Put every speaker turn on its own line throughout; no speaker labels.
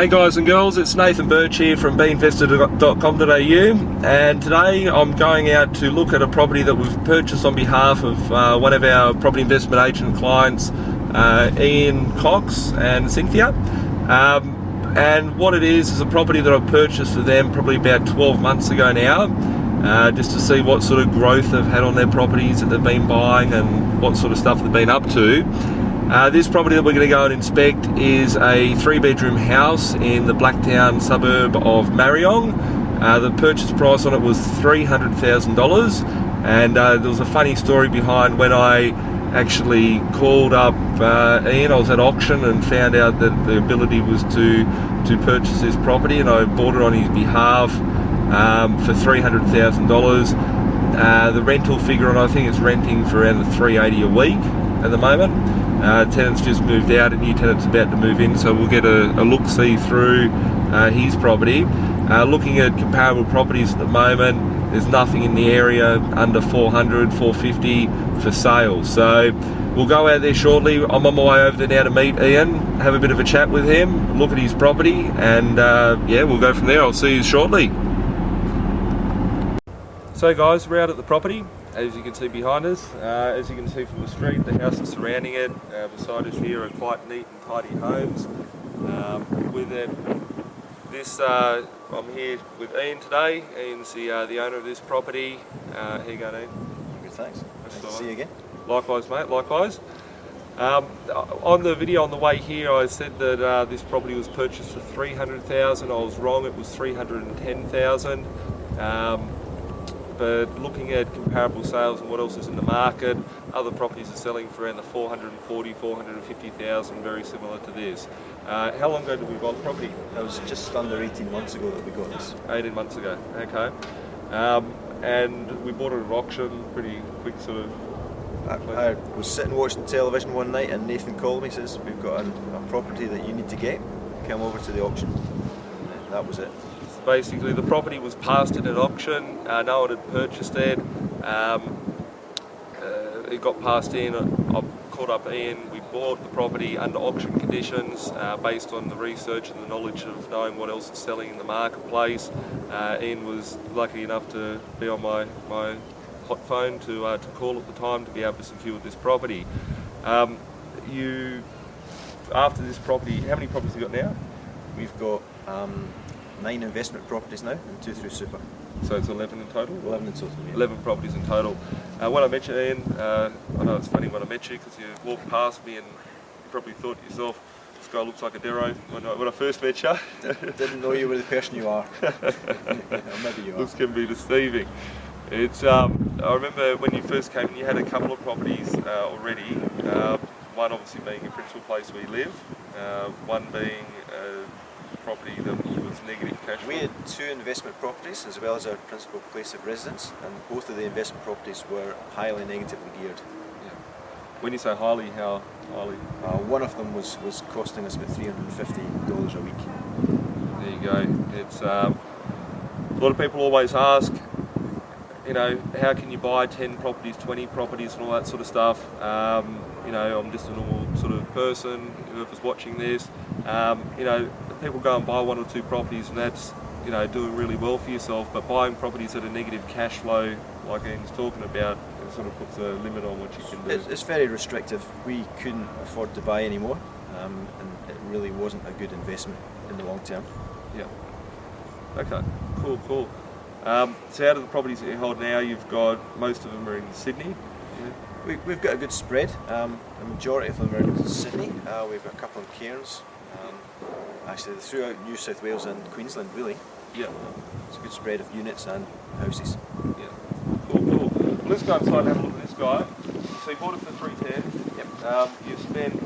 Hey guys and girls, it's Nathan Birch here from B.Invested.com.au, and today I'm going out to look at a property that we've purchased on behalf of one of our property investment agent clients, Ian Cox and Cynthia. And what it is a property that I purchased for them probably about 12 months ago now, just to see what sort of growth they've had on their properties that they've been buying and what sort of stuff they've been up to. This property that we're going to go and inspect is a 3-bedroom house in the Blacktown suburb of Mario. The purchase price on it was $300,000, and there was a funny story behind when I actually called up Ian. I was at auction and found out that the ability was to purchase this property, and I bought it on his behalf for $300,000. The rental figure, and I think it's renting for around $380 a week at the moment. Tenant's just moved out, a new tenant's about to move in, so we'll get a look-see through his property. Looking at comparable properties at the moment, there's nothing in the area under 400, 450 for sale. So we'll go out there shortly. I'm on my way over there now to meet Ian, have a bit of a chat with him, look at his property, and yeah, we'll go from there. I'll see you shortly. So guys, we're out at the property, as you can see behind us. As you can see from the street, the houses surrounding it, beside us here, are quite neat and tidy homes. With it, I'm here with Ian today. Ian's the owner of this property. How you going, Ian?
Good, thanks. Nice to see you again.
Likewise, mate, likewise. On the video on the way here, I said that this property was purchased for $300,000. I was wrong, it was $310,000. But looking at comparable sales and what else is in the market, other properties are selling for around the $440,000, $450,000, very similar to this. How long ago did we buy the property?
It was just under 18 months ago that we got this.
18 months ago, okay. And we bought it at auction, pretty quick sort of...
I was sitting watching television one night and Nathan called me, says, we've got a property that you need to get, come over to the auction. And that was it.
Basically, the property was passed in at auction, no one had purchased it. It got passed in, I called up Ian, we bought the property under auction conditions based on the research and the knowledge of knowing what else is selling in the marketplace. Ian was lucky enough to be on my hot phone to call at the time to be able to secure this property. After this property, how many properties have you got now?
We've got 9 investment properties now and 2 through super.
So it's 11 in total?
11 in total, yeah.
11 properties in total. When I met you, Ian, I know it's funny when I met you because you walked past me and you probably thought to yourself, this guy looks like a Dero when I first met you.
Didn't know you were the person you are. Maybe you are.
Looks can be deceiving. It's, I remember when you first came in, you had a couple of properties already. One obviously being a principal place where you live, one being property that was negative cash flow.
We had 2 investment properties as well as our principal place of residence, and both of the investment properties were highly negatively geared.
Yeah. When you say highly, how highly?
One of them was costing us about $350 a week.
There you go. It's a lot of people always ask, you know, how can you buy 10 properties, 20 properties and all that sort of stuff. You know, I'm just a normal sort of person, whoever's watching this. You know, people go and buy 1 or 2 properties and that's, you know, doing really well for yourself, but buying properties at a negative cash flow, like Ian's talking about, it sort of puts a limit on what you can do.
It's very restrictive. We couldn't afford to buy anymore, and it really wasn't a good investment in the long term.
Yeah. Okay, cool. So out of the properties that you hold now, you've got, most of them are in Sydney? Yeah.
We've got a good spread. The majority of them are in Sydney. We've got a couple in Cairns. Actually, throughout New South Wales and Queensland, really.
Yeah.
It's a good spread of units and houses.
Yeah. Cool. Well, let's go inside and have a look at this guy. So you bought it for $310.
Yep.
You spent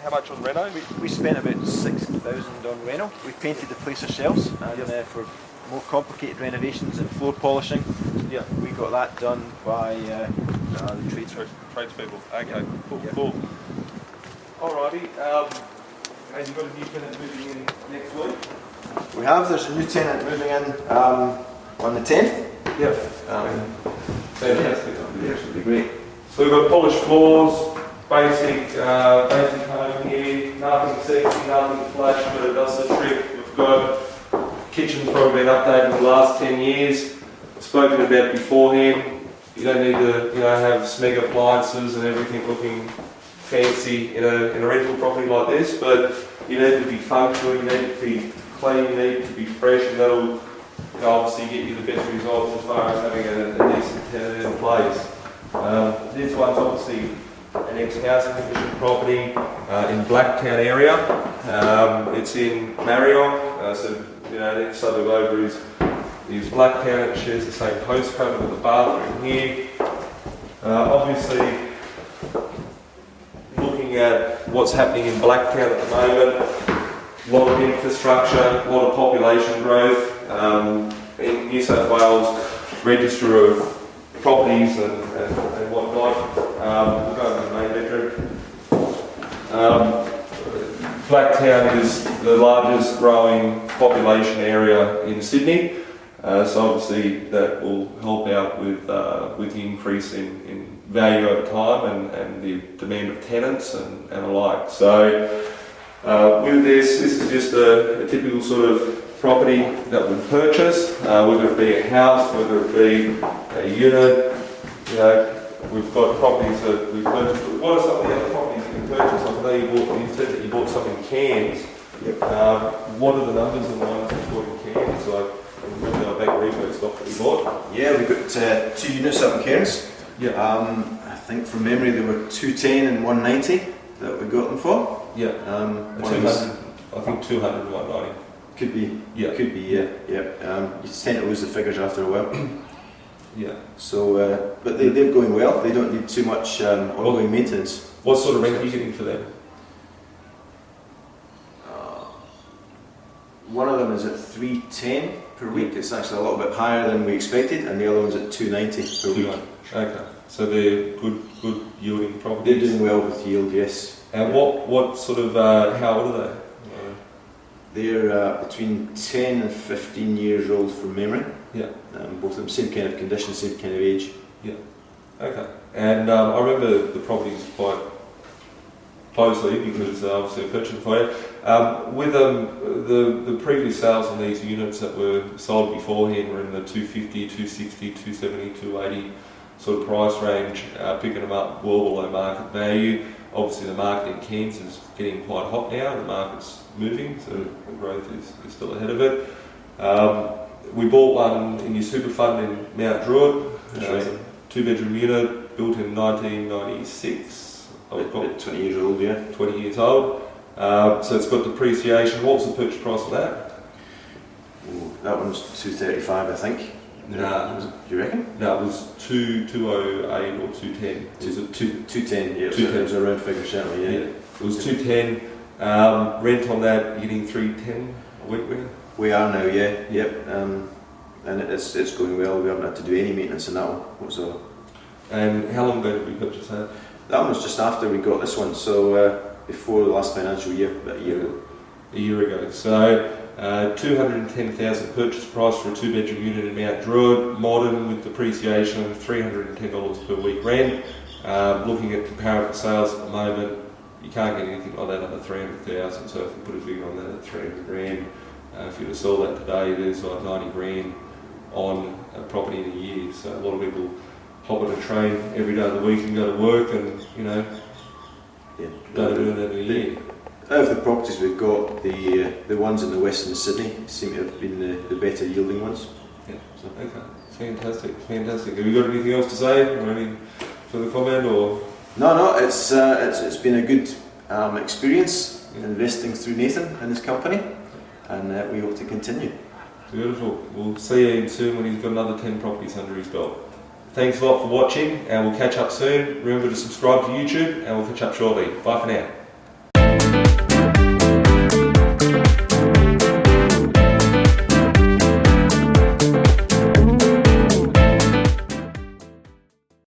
how much on reno?
We spent about $6,000 on reno. We painted the place ourselves, and for more complicated renovations and floor polishing,
yeah,
we got that done by the
tradespeople. Okay,
yeah.
Cool. Alrighty. And you've got a new tenant moving in next week?
We have. There's a new tenant moving in on the 10th.
Yep.
Fantastic. Yeah, should be great.
So we've got polished floors, basic home here, nothing sexy, nothing flash, but it does the trick. Kitchen's probably been updated in the last 10 years. Spoken about beforehand. You don't need to, have smeg appliances and everything looking fancy in a rental property like this, but you need it to be functional, you need it to be clean, you need it to be fresh, and that'll obviously get you the best results as far as having a decent tenant in place. This one's obviously an ex-housing efficient property in Blacktown area. It's in Mario, so the next suburb over is Blacktown. It shares the same postcode with the bathroom here. Obviously, looking at what's happening in Blacktown at the moment, a lot of infrastructure, a lot of population growth. In New South Wales Register of Properties and whatnot, we'll go to the main bedroom. Blacktown is the largest growing population area in Sydney, so obviously that will help out with the increase in value over time and the demand of tenants and alike. So with this is just a typical sort of property that we purchase, whether it be a house, whether it be a unit. We've got properties that we purchase. What are some of the other properties you can purchase? I know you said that you bought some in Cairns. Yep. What are the numbers of the ones that you bought in Cairns? Like the back repo stock that you bought?
Yeah, we've got 2 units up in Cairns.
Yeah.
I think from memory there were 210 and 190 that we got them for.
Yeah. 200. I think 200 and 190.
Could be.
Yeah.
Could be. Yeah. Yeah. You tend to lose the figures after a while.
Yeah.
So, but they're going well. They don't need too much ongoing maintenance.
What sort of rent are you getting for them?
One of them is at 310 per week. It's actually a little bit higher than we expected, and the other one's at 290 per week.
Okay. So they're good yielding properties.
They're doing well with yield, yes.
And what sort of how old are they?
They're between 10 and 15 years old from memory.
Yeah.
Both of them same kind of condition, same kind of age.
Yeah. Okay. And I remember the properties quite closely because obviously I purchased them for you. With the previous sales on these units that were sold beforehand were in the 250, 260, 270, 280 sort of price range, picking them up well below market value. Obviously the market in Cairns is getting quite hot now, the market's moving, so the growth is still ahead of it. We bought one in your super fund in Mount Druitt, 2-bedroom unit, built in 1996.
About 20 years old, yeah.
20 years old. So it's got depreciation. What was the purchase price of that?
Ooh, that one's 235, I think.
No.
Do you reckon?
No, it was 208 or 210. Was it
210, yeah.
210.
It was a round figure, certainly, yeah.
It was 210. Rent on that, you're getting 310 a week rent?
We are now, yeah. Yep. And it's going well. We haven't had to do any maintenance on that one whatsoever.
And how long ago did we purchase that?
That one was just after we got this one, so before the last financial year, about a year ago.
A year ago. So 210,000 purchase price for a 2-bedroom unit in Mount Druitt, modern with depreciation, $310 per week rent. Looking at comparable sales at the moment, you can't get anything like that under 300,000. So if you put a figure on that at 300 grand, if you were to sell that today, there's like 90 grand on a property in a year. So a lot of people hop on a train every day of the week and go to work, and don't earn that in a year.
Out of the properties we've got, the ones in the western Sydney seem to have been the better yielding ones.
Yeah. So, okay. Fantastic. Have you got anything else to say, or any further comment, or?
No. It's been a good experience investing through Nathan and his company, and we hope to continue.
Beautiful. We'll see you soon when he's got another 10 properties under his belt. Thanks a lot for watching, and we'll catch up soon. Remember to subscribe to YouTube, and we'll catch up shortly. Bye for now.